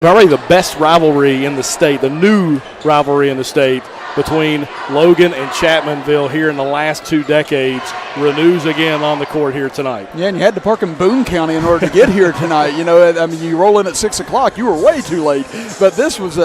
Probably the best rivalry in the state, the new rivalry in the state between Logan and Chapmanville here in the last 2 decades renews again on the court here tonight. Yeah, and you had to park in Boone County in order to get here tonight. I mean, you roll in at 6 o'clock, you were way too late. But this was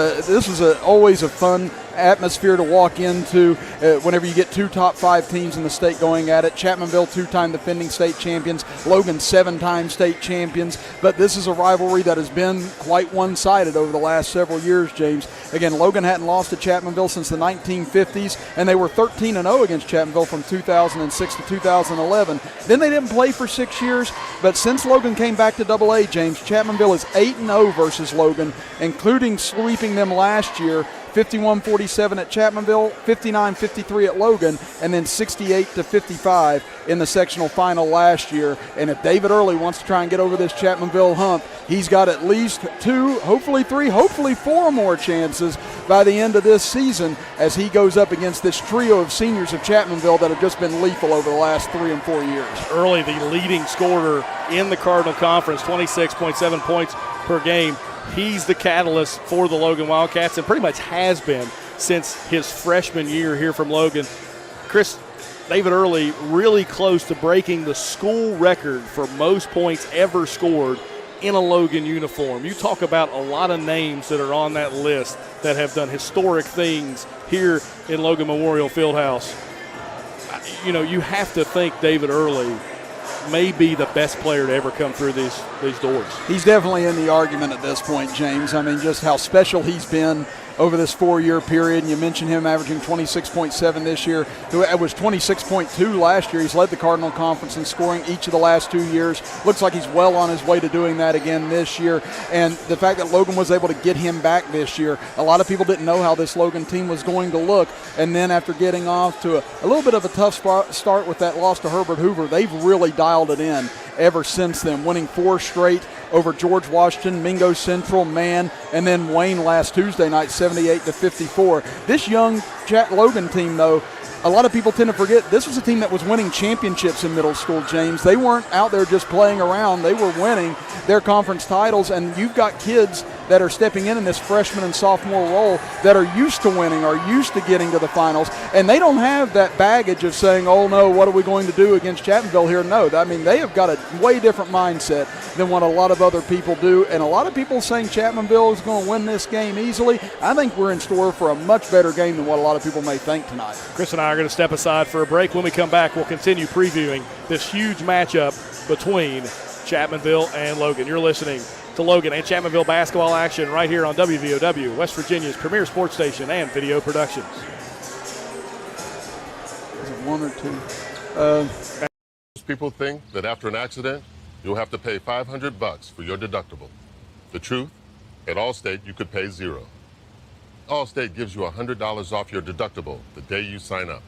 always a fun atmosphere to walk into whenever you get 2 top 5 teams in the state going at it. Chapmanville, 2-time defending state champions. Logan, 7-time state champions. But this is a rivalry that has been quite one-sided over the last several years, James. Again, Logan hadn't lost to Chapmanville since the 1950s, and they were 13-0 against Chapmanville from 2006 to 2011. Then they didn't play for 6 years, but since Logan came back to AA, James, Chapmanville is 8-0 versus Logan, including sweeping them last year. 51-47 at Chapmanville, 59-53 at Logan, and then 68-55 in the sectional final last year. And if David Early wants to try and get over this Chapmanville hump, he's got at least 2, hopefully 3, hopefully 4 more chances by the end of this season as he goes up against this trio of seniors of Chapmanville that have just been lethal over the last 3 and 4 years. Early, the leading scorer in the Cardinal Conference, 26.7 points per game. He's the catalyst for the Logan Wildcats and pretty much has been since his freshman year here from Logan. Chris, David Early really close to breaking the school record for most points ever scored in a Logan uniform. You talk about a lot of names that are on that list that have done historic things here in Logan Memorial Fieldhouse. You have to think David Early may be the best player to ever come through these doors. He's definitely in the argument at this point, James. I mean, just how special he's been over this 4-year period. And you mentioned him averaging 26.7 this year. It was 26.2 last year. He's led the Cardinal Conference in scoring each of the last 2 years. Looks like he's well on his way to doing that again this year. And the fact that Logan was able to get him back this year, a lot of people didn't know how this Logan team was going to look. And then after getting off to a little bit of a tough start with that loss to Herbert Hoover, they've really dialed it in ever since then, winning 4 straight over George Washington, Mingo Central, Man, and then Wayne last Tuesday night, 78-54. This young Logan team, though, a lot of people tend to forget this was a team that was winning championships in middle school, James. They weren't out there just playing around. They were winning their conference titles, and you've got kids that are stepping in this freshman and sophomore role that are used to winning, are used to getting to the finals, and they don't have that baggage of saying, oh, no, what are we going to do against Chapmanville here? No, I mean, they have got a way different mindset than what a lot of other people do, and a lot of people saying Chapmanville is going to win this game easily. I think we're in store for a much better game than what a lot of people may think tonight. Chris and I are going to step aside for a break. When we come back, we'll continue previewing this huge matchup between Chapmanville and Logan. You're listening to Logan and Chapmanville basketball action right here on WVOW, West Virginia's premier sports station and video productions. Is it 1 or 2? Most people think that after an accident, you'll have to pay $500 for your deductible. The truth, at Allstate, you could pay 0. Allstate gives you $100 off your deductible the day you sign up.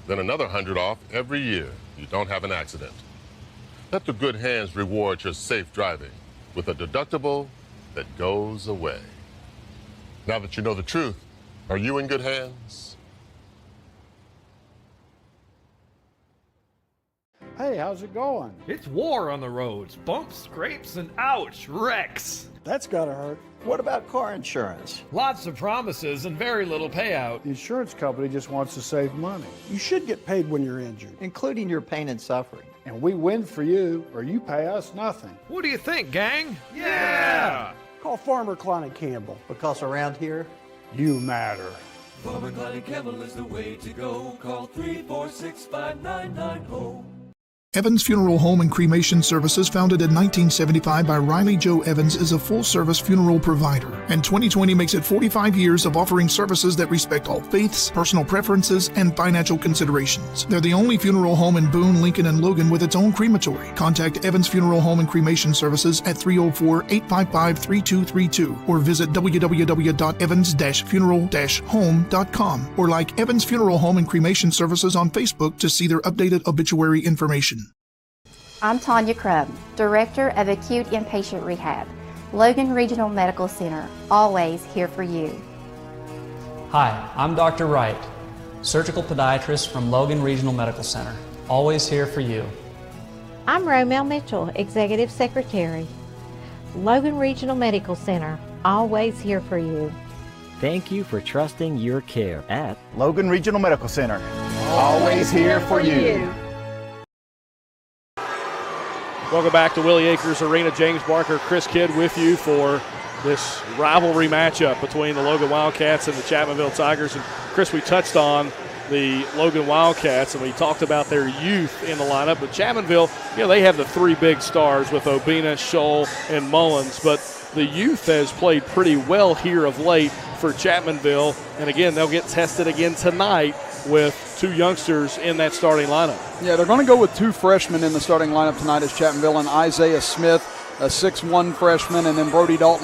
Then another $100 off every year you don't have an accident. Let the good hands reward your safe driving with a deductible that goes away. Now that you know the truth, are you in good hands? Hey, how's it going? It's war on the roads. Bumps, scrapes, and ouch, wrecks. That's gotta hurt. What about car insurance? Lots of promises and very little payout. The insurance company just wants to save money. You should get paid when you're injured. Including your pain and suffering. And we win for you, or you pay us nothing. What do you think, gang? Yeah! Call Farmer Klein and Campbell. Because around here, you matter. Farmer Klein and Campbell is the way to go. Call 346-5990. Evans Funeral Home and Cremation Services, founded in 1975 by Riley Joe Evans, is a full-service funeral provider, and 2020 makes it 45 years of offering services that respect all faiths, personal preferences, and financial considerations. They're the only funeral home in Boone, Lincoln, and Logan with its own crematory. Contact Evans Funeral Home and Cremation Services at 304-855-3232 or visit www.evans-funeral-home.com or like Evans Funeral Home and Cremation Services on Facebook to see their updated obituary information. I'm Tanya Crubb, Director of Acute Inpatient Rehab, Logan Regional Medical Center, always here for you. Hi, I'm Dr. Wright, Surgical Podiatrist from Logan Regional Medical Center, always here for you. I'm Romel Mitchell, Executive Secretary, Logan Regional Medical Center, always here for you. Thank you for trusting your care at Logan Regional Medical Center. Always here for you. Welcome back to Willie Acres Arena. James Barker, Chris Kidd with you for this rivalry matchup between the Logan Wildcats and the Chapmanville Tigers. And Chris, we touched on the Logan Wildcats, and we talked about their youth in the lineup. But Chapmanville, they have the three big stars with Obina, Scholl, and Mullins. But the youth has played pretty well here of late for Chapmanville. And again, they'll get tested again tonight with two youngsters in that starting lineup. Yeah, they're going to go with two freshmen in the starting lineup tonight as Chapmanville, and Isaiah Smith, a 6'1 freshman, and then Brody Dalton,